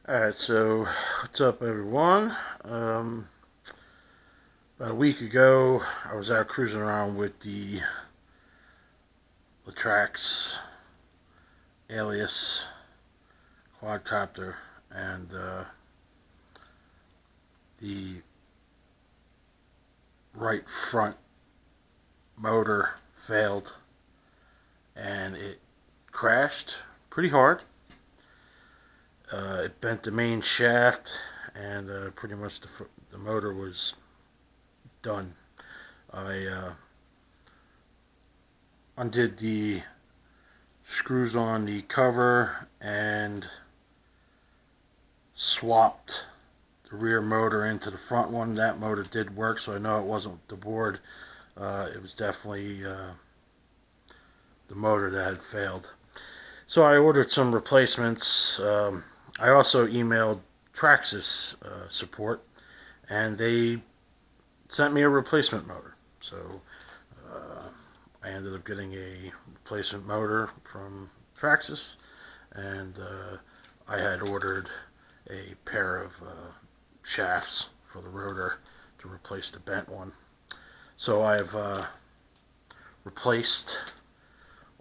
Alright, so what's up everyone? About a week ago, I was out cruising around with the Traxxas Alias quadcopter, and the right front motor failed and it crashed pretty hard. It bent the main shaft, and pretty much the motor was done. I undid the screws on the cover and swapped the rear motor into the front one. That motor did work, so I know it wasn't the board. It was definitely the motor that had failed. So I ordered some replacements. I also emailed Traxxas support, and they sent me a replacement motor. So I ended up getting a replacement motor from Traxxas, and I had ordered a pair of shafts for the rotor to replace the bent one. So I've replaced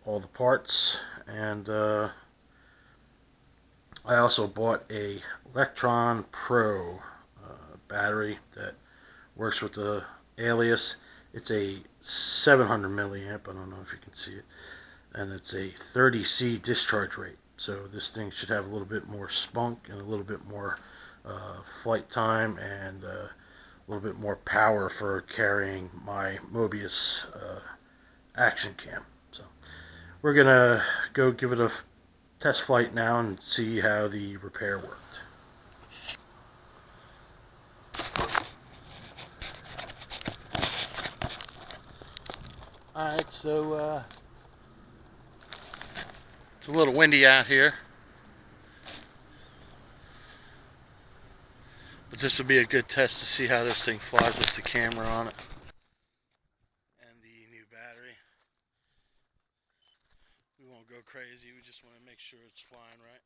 all the parts, and I also bought a Electron Pro battery that works with the Alias. It's a 700 milliamp, I don't know if you can see it, and it's a 30C discharge rate. So this thing should have a little bit more spunk and a little bit more flight time, and a little bit more power for carrying my Mobius action cam. So we're gonna go give it a test flight now and see how the repair worked. Alright, so it's a little windy out here, but this will be a good test to see how this thing flies with the camera on it and the new battery. We won't go crazy, we just want to make sure it's flying right.